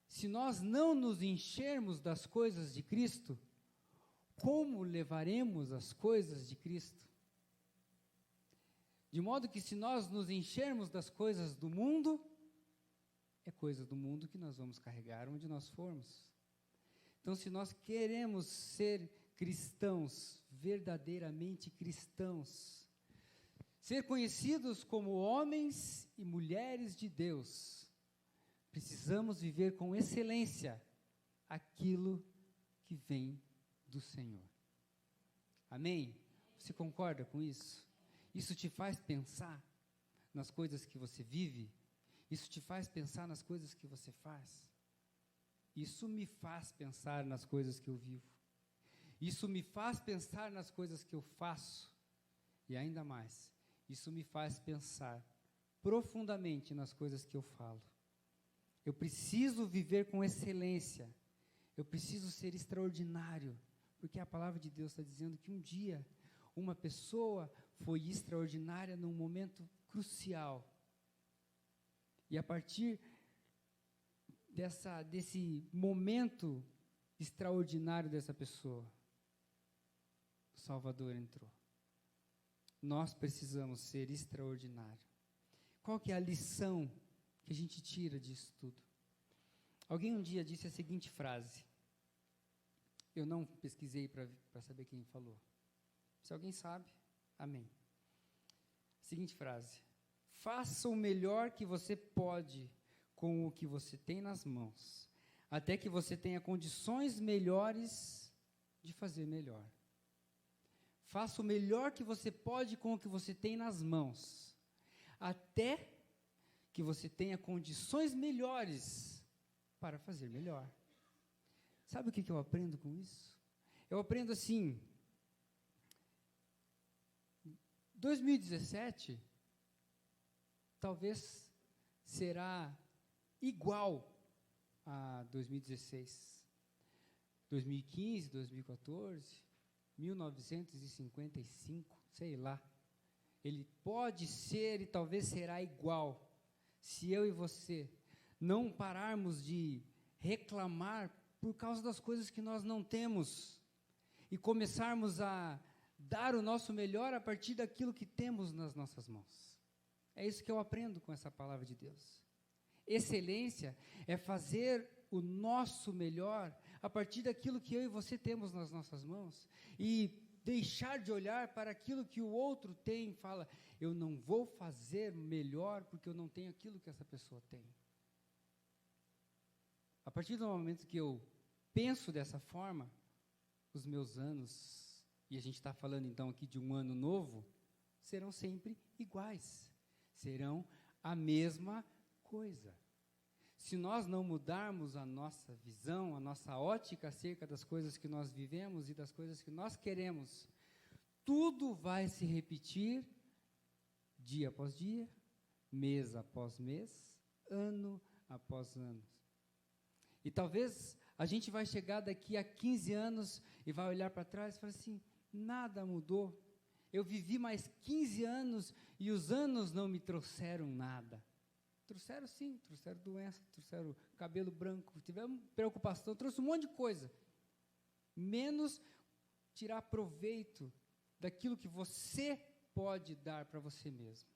se nós não nos enchermos das coisas de Cristo, como levaremos as coisas de Cristo? De modo que se nós nos enchermos das coisas do mundo, é coisa do mundo que nós vamos carregar onde nós formos. Então, se nós queremos ser cristãos, verdadeiramente cristãos, ser conhecidos como homens e mulheres de Deus, precisamos viver com excelência aquilo que vem do Senhor. Amém? Você concorda com isso? Isso te faz pensar nas coisas que você vive? Isso te faz pensar nas coisas que você faz? Isso me faz pensar nas coisas que eu vivo. Isso me faz pensar nas coisas que eu faço. E ainda mais, isso me faz pensar profundamente nas coisas que eu falo. Eu preciso viver com excelência. Eu preciso ser extraordinário. Porque a palavra de Deus está dizendo que um dia uma pessoa foi extraordinária num momento crucial. E a partir desse momento extraordinário dessa pessoa, o Salvador entrou. Nós precisamos ser extraordinários. Qual que é a lição que a gente tira disso tudo? Alguém um dia disse a seguinte frase. Eu não pesquisei para saber quem falou. Se alguém sabe, amém. Seguinte frase: faça o melhor que você pode com o que você tem nas mãos, até que você tenha condições melhores de fazer melhor. Faça o melhor que você pode com o que você tem nas mãos, até que você tenha condições melhores para fazer melhor. Sabe o que eu aprendo com isso? Eu aprendo assim, 2017 talvez será igual a 2016, 2015, 2014, 1955, sei lá. Ele pode ser e talvez será igual, se eu e você não pararmos de reclamar por causa das coisas que nós não temos e começarmos a dar o nosso melhor a partir daquilo que temos nas nossas mãos. É isso que eu aprendo com essa palavra de Deus. Excelência é fazer o nosso melhor a partir daquilo que eu e você temos nas nossas mãos e deixar de olhar para aquilo que o outro tem e fala, eu não vou fazer melhor porque eu não tenho aquilo que essa pessoa tem. A partir do momento que eu penso dessa forma, os meus anos, e a gente está falando então aqui de um ano novo, serão sempre iguais, serão a mesma coisa. Se nós não mudarmos a nossa visão, a nossa ótica acerca das coisas que nós vivemos e das coisas que nós queremos, tudo vai se repetir dia após dia, mês após mês, ano após ano. E talvez a gente vai chegar daqui a 15 anos e vai olhar para trás e falar assim, nada mudou. Eu vivi mais 15 anos e os anos não me trouxeram nada. Trouxeram sim, trouxeram doença, trouxeram cabelo branco, tivemos preocupação, trouxe um monte de coisa. Menos tirar proveito daquilo que você pode dar para você mesmo.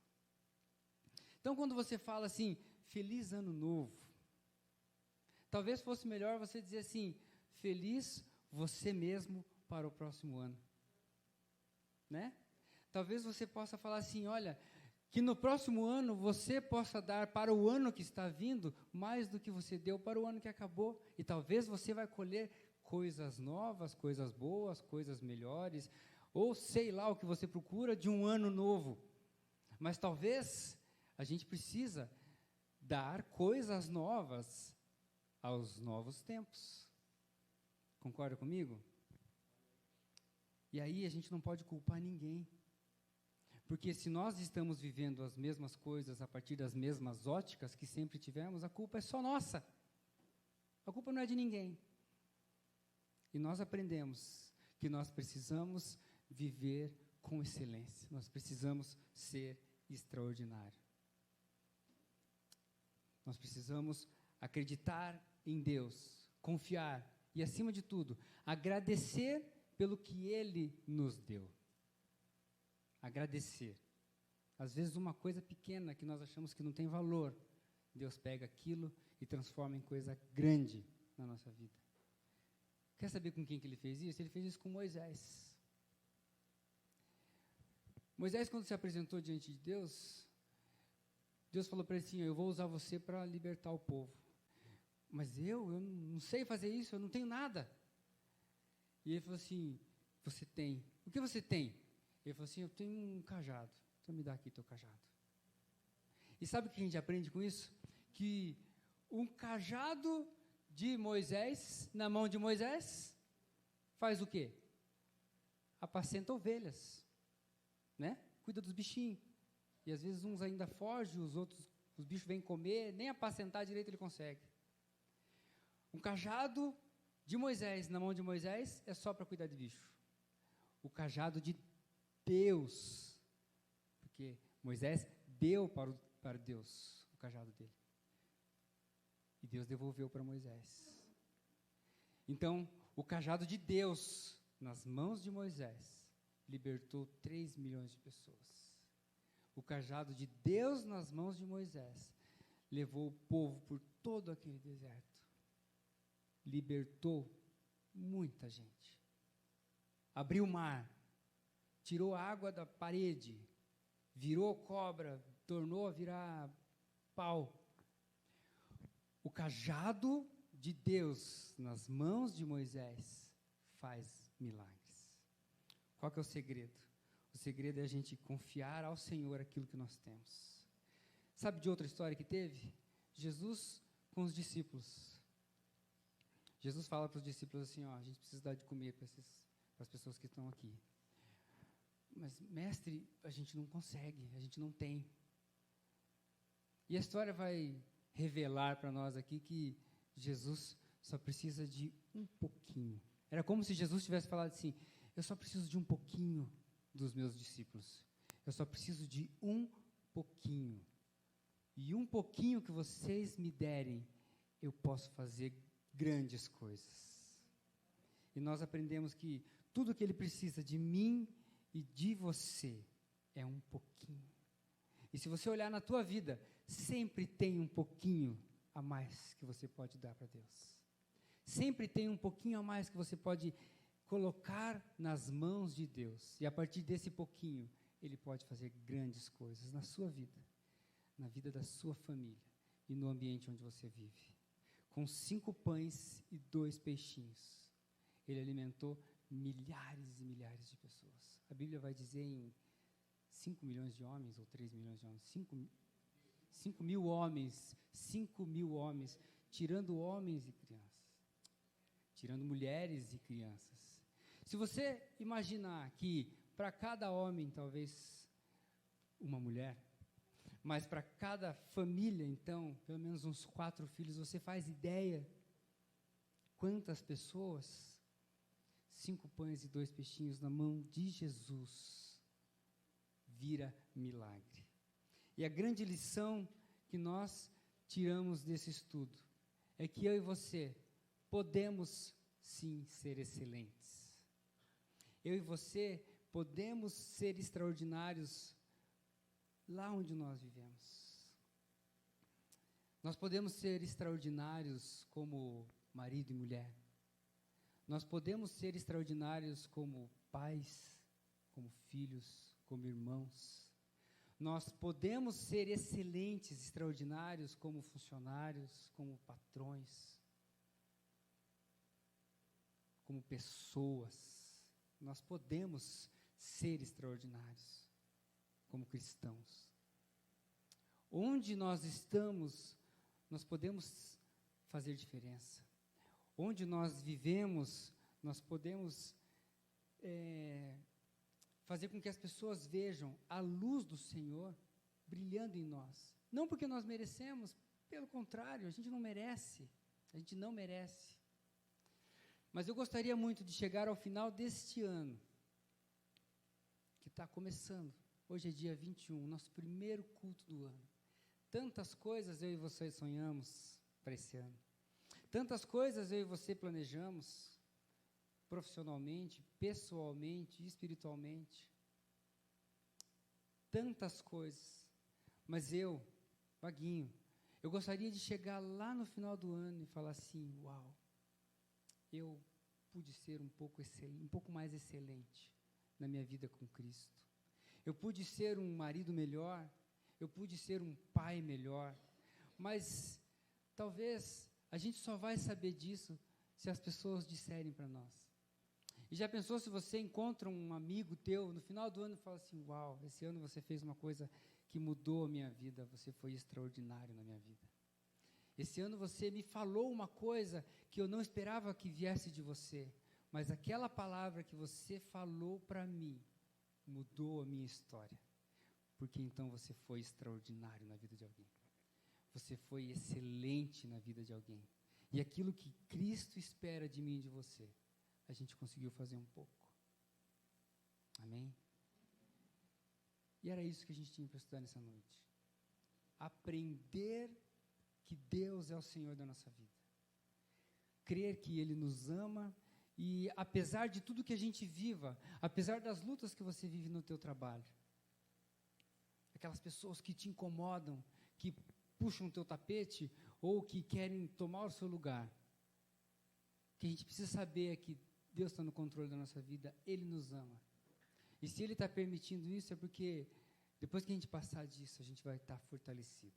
Então, quando você fala assim, feliz ano novo, talvez fosse melhor você dizer assim, feliz você mesmo para o próximo ano. Né? Talvez você possa falar assim, olha, que no próximo ano você possa dar para o ano que está vindo mais do que você deu para o ano que acabou. E talvez você vai colher coisas novas, coisas boas, coisas melhores, ou sei lá o que você procura de um ano novo. Mas talvez a gente precisa dar coisas novas aos novos tempos. Concorda comigo? E aí a gente não pode culpar ninguém. Porque se nós estamos vivendo as mesmas coisas a partir das mesmas óticas que sempre tivemos, a culpa é só nossa. A culpa não é de ninguém. E nós aprendemos que nós precisamos viver com excelência. Nós precisamos ser extraordinário. Nós precisamos acreditar em Deus, confiar e, acima de tudo, agradecer pelo que Ele nos deu. Agradecer. Às vezes uma coisa pequena que nós achamos que não tem valor, Deus pega aquilo e transforma em coisa grande na nossa vida. Quer saber com quem que Ele fez isso? Ele fez isso com Moisés. Moisés, quando se apresentou diante de Deus, Deus falou para ele assim, eu vou usar você para libertar o povo. Mas eu não sei fazer isso, eu não tenho nada. E ele falou assim, você tem. O que você tem? Ele falou assim, eu tenho um cajado. Então me dá aqui teu cajado. E sabe o que a gente aprende com isso? Que um cajado de Moisés, na mão de Moisés, faz o quê? Apacenta ovelhas. Né? Cuida dos bichinhos. E às vezes uns ainda fogem, os bichos vêm comer, nem apacentar direito ele consegue. Um cajado de Moisés, na mão de Moisés, é só para cuidar de bicho. O cajado de Deus, porque Moisés deu para Deus o cajado dele. E Deus devolveu para Moisés. Então, o cajado de Deus, nas mãos de Moisés, libertou 3 milhões de pessoas. O cajado de Deus nas mãos de Moisés levou o povo por todo aquele deserto. Libertou muita gente. Abriu o mar, tirou a água da parede, virou cobra, tornou a virar pau. O cajado de Deus nas mãos de Moisés faz milagres. Qual que é o segredo? O segredo é a gente confiar ao Senhor aquilo que nós temos. Sabe de outra história que teve? Jesus com os discípulos. Jesus fala para os discípulos assim, ó, a gente precisa dar de comer para as pessoas que estão aqui. Mas, mestre, a gente não consegue, a gente não tem. E a história vai revelar para nós aqui que Jesus só precisa de um pouquinho. Era como se Jesus tivesse falado assim, eu só preciso de um pouquinho dos meus discípulos. Eu só preciso de um pouquinho. E um pouquinho que vocês me derem, eu posso fazer grandes coisas. E nós aprendemos que tudo que Ele precisa de mim e de você é um pouquinho. E se você olhar na tua vida, sempre tem um pouquinho a mais que você pode dar para Deus. Sempre tem um pouquinho a mais que você pode colocar nas mãos de Deus. E a partir desse pouquinho, Ele pode fazer grandes coisas na sua vida, na vida da sua família e no ambiente onde você vive. Com 5 pães e 2 peixinhos, Ele alimentou milhares e milhares de pessoas. A Bíblia vai dizer em 5 milhões de homens, ou 3 milhões de homens, 5 mil homens, 5 mil homens, tirando homens e crianças, tirando mulheres e crianças. Se você imaginar que para cada homem, talvez uma mulher, mas para cada família, então, pelo menos uns 4 filhos, você faz ideia quantas pessoas? 5 pães e 2 peixinhos na mão de Jesus vira milagre. E a grande lição que nós tiramos desse estudo é que eu e você podemos sim ser excelentes. Eu e você podemos ser extraordinários lá onde nós vivemos. Nós podemos ser extraordinários como marido e mulher. Nós podemos ser extraordinários como pais, como filhos, como irmãos. Nós podemos ser excelentes, extraordinários como funcionários, como patrões, como pessoas. Nós podemos ser extraordinários como cristãos. Onde nós estamos, nós podemos fazer diferença. Onde nós vivemos, nós podemos fazer com que as pessoas vejam a luz do Senhor brilhando em nós. Não porque nós merecemos, pelo contrário, a gente não merece. A gente não merece. Mas eu gostaria muito de chegar ao final deste ano, que está começando. Hoje é dia 21, nosso primeiro culto do ano. Tantas coisas eu e você sonhamos para esse ano. Tantas coisas eu e você planejamos, profissionalmente, pessoalmente, espiritualmente. Tantas coisas. Mas eu, Vaguinho, eu gostaria de chegar lá no final do ano e falar assim, uau, eu pude ser um pouco mais excelente na minha vida com Cristo. Eu pude ser um marido melhor, eu pude ser um pai melhor, mas talvez a gente só vai saber disso se as pessoas disserem para nós. E já pensou se você encontra um amigo teu no final do ano e fala assim, uau, esse ano você fez uma coisa que mudou a minha vida, você foi extraordinário na minha vida. Esse ano você me falou uma coisa que eu não esperava que viesse de você, mas aquela palavra que você falou para mim mudou a minha história, porque então você foi extraordinário na vida de alguém. Você foi excelente na vida de alguém. E aquilo que Cristo espera de mim e de você, a gente conseguiu fazer um pouco. Amém? E era isso que a gente tinha para estudar nessa noite. Aprender que Deus é o Senhor da nossa vida. Crer que Ele nos ama e, apesar de tudo que a gente viva, apesar das lutas que você vive no teu trabalho, aquelas pessoas que te incomodam, que puxam o teu tapete ou que querem tomar o seu lugar, o que a gente precisa saber é que Deus está no controle da nossa vida, Ele nos ama. E se Ele está permitindo isso, é porque depois que a gente passar disso, a gente vai estar fortalecido.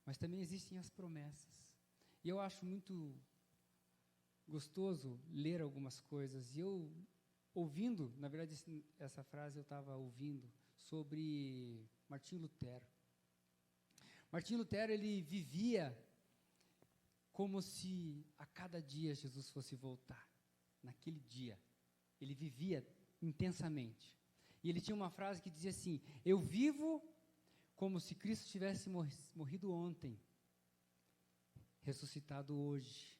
Mas também existem as promessas. E eu acho muito gostoso ler algumas coisas. E eu, ouvindo, na verdade, essa frase eu estava ouvindo sobre Martim Lutero. Martim Lutero, ele vivia como se a cada dia Jesus fosse voltar. Naquele dia. Ele vivia intensamente. E ele tinha uma frase que dizia assim, eu vivo como se Cristo tivesse morrido ontem, ressuscitado hoje,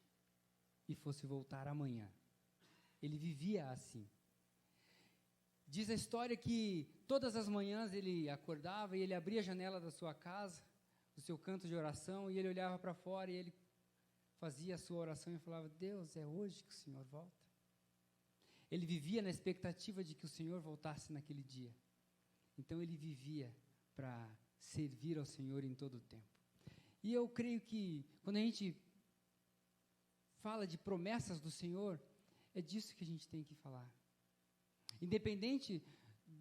e fosse voltar amanhã. Ele vivia assim. Diz a história que todas as manhãs ele acordava e ele abria a janela da sua casa, do seu canto de oração, e ele olhava para fora e ele fazia a sua oração e falava, Deus, é hoje que o Senhor volta? Ele vivia na expectativa de que o Senhor voltasse naquele dia. Então ele vivia para servir ao Senhor em todo o tempo. E eu creio que quando a gente fala de promessas do Senhor, é disso que a gente tem que falar. Independente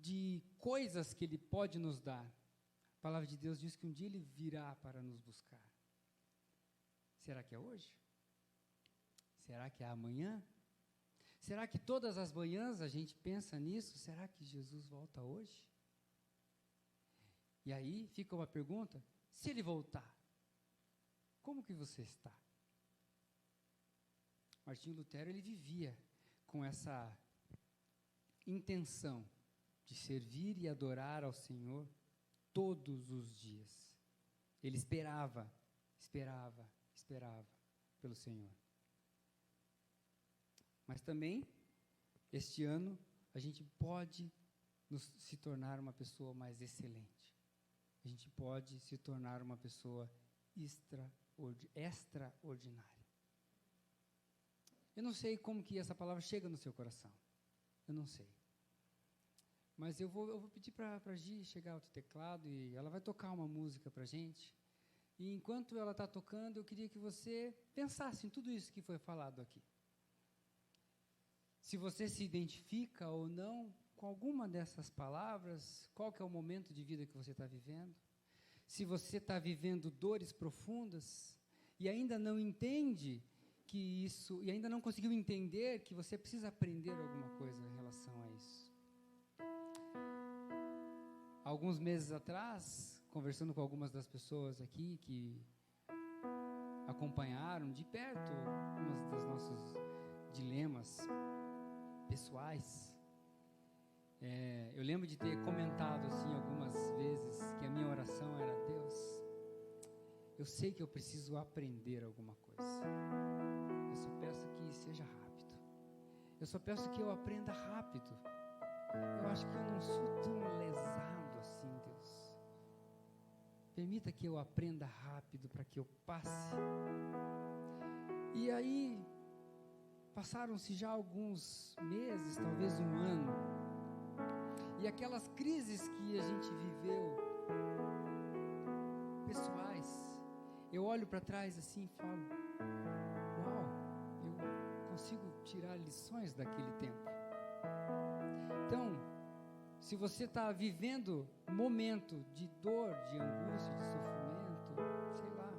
de coisas que Ele pode nos dar, a palavra de Deus diz que um dia Ele virá para nos buscar. Será que é hoje? Será que é amanhã? Será que todas as manhãs a gente pensa nisso? Será que Jesus volta hoje? E aí fica uma pergunta, se Ele voltar, como que você está? Martim Lutero, ele vivia com essa intenção de servir e adorar ao Senhor todos os dias. Ele esperava pelo Senhor. Mas também, este ano, a gente pode se tornar uma pessoa mais excelente. A gente pode se tornar uma pessoa extraordinária. Eu não sei como que essa palavra chega no seu coração. Eu não sei. Mas eu vou pedir para a Gi chegar ao teclado e ela vai tocar uma música para a gente. E enquanto ela está tocando, eu queria que você pensasse em tudo isso que foi falado aqui. Se você se identifica ou não com alguma dessas palavras, qual que é o momento de vida que você está vivendo? Se você está vivendo dores profundas e ainda não entende que isso, e ainda não conseguiu entender que você precisa aprender alguma coisa em relação a isso. Alguns meses atrás, conversando com algumas das pessoas aqui que acompanharam de perto alguns dos nossos dilemas pessoais, eu lembro de ter comentado assim algumas vezes que a minha oração era, Deus, eu sei que eu preciso aprender alguma coisa. Eu só peço que seja rápido. Eu só peço que eu aprenda rápido. Eu acho que eu não sou tão lesado assim, Deus. permita que eu aprenda rápido para que eu passe. E aí, passaram-se já alguns meses, talvez um ano, e aquelas crises que a gente viveu, pessoais, eu olho para trás assim e falo, uau, eu consigo tirar lições daquele tempo. Então, se você está vivendo um momento de dor, de angústia, de sofrimento, sei lá,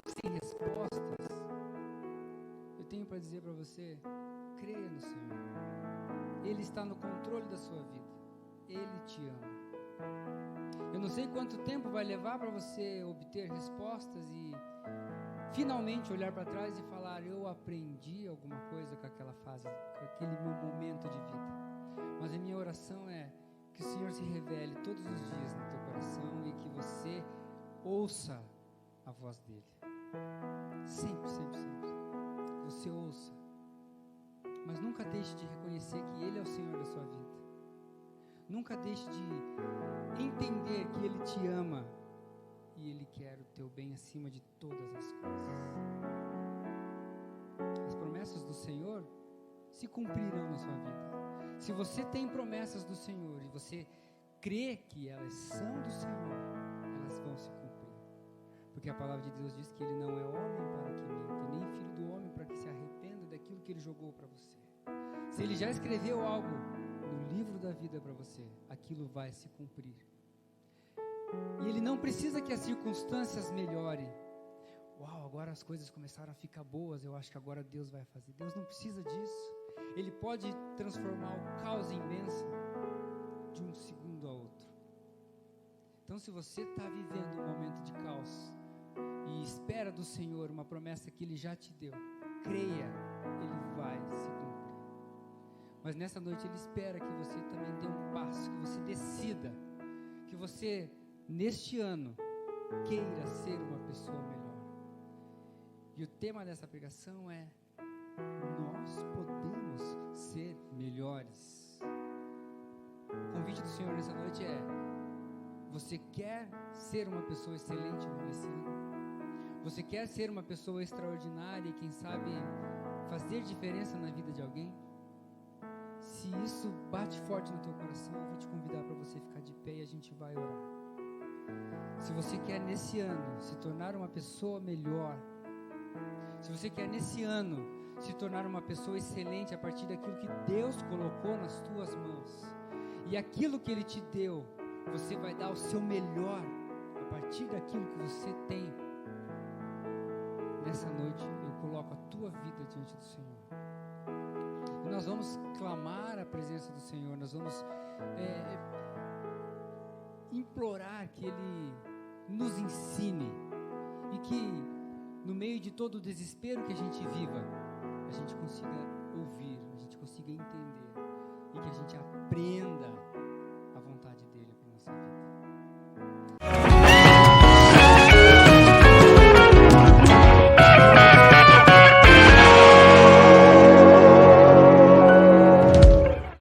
sem respostas, eu tenho para dizer para você, creia no Senhor. Ele está no controle da sua vida. Ele te ama. Eu não sei quanto tempo vai levar para você obter respostas e finalmente olhar para trás e falar, eu aprendi alguma coisa com aquela fase, com aquele meu momento de vida. Mas a minha oração é que o Senhor se revele todos os dias no teu coração e que você ouça a voz dele. Sempre, sempre, sempre. Você ouça. Mas nunca deixe de reconhecer que ele é o Senhor da sua vida. Nunca deixe de entender que ele te ama e ele quer o teu bem acima de todas as coisas. As promessas do Senhor se cumprirão na sua vida. Se você tem promessas do Senhor e você crê que elas são do Senhor, elas vão se cumprir. Porque a palavra de Deus diz que ele não é homem para que minta, nem filho do homem para que se arrependa daquilo que ele jogou para você. Se ele já escreveu algo no livro da vida para você, aquilo vai se cumprir. E ele não precisa que as circunstâncias melhorem. Uau, agora as coisas começaram a ficar boas, eu acho que agora Deus vai fazer. Deus não precisa disso. Ele pode transformar o caos em bênção de um segundo a outro. Então, se você está vivendo um momento de caos e espera do Senhor uma promessa que Ele já te deu, creia, Ele vai se cumprir. Mas nessa noite Ele espera que você também dê um passo, que você decida, que você, neste ano, queira ser uma pessoa melhor. E o tema dessa pregação é: nós podemos ser melhores. O convite do Senhor nessa noite é: você quer ser uma pessoa excelente nesse ano? Você quer ser uma pessoa extraordinária e quem sabe fazer diferença na vida de alguém? Se isso bate forte no teu coração, eu vou te convidar para você ficar de pé e a gente vai orar. Se você quer nesse ano se tornar uma pessoa melhor, se você quer nesse ano se tornar uma pessoa excelente a partir daquilo que Deus colocou nas tuas mãos, e aquilo que Ele te deu, você vai dar o seu melhor a partir daquilo que você tem. Nessa noite eu coloco a tua vida diante do Senhor. E nós vamos clamar a presença do Senhor, nós vamos implorar que Ele nos ensine e que no meio de todo o desespero que a gente viva, a gente consiga ouvir, a gente consiga entender e que a gente aprenda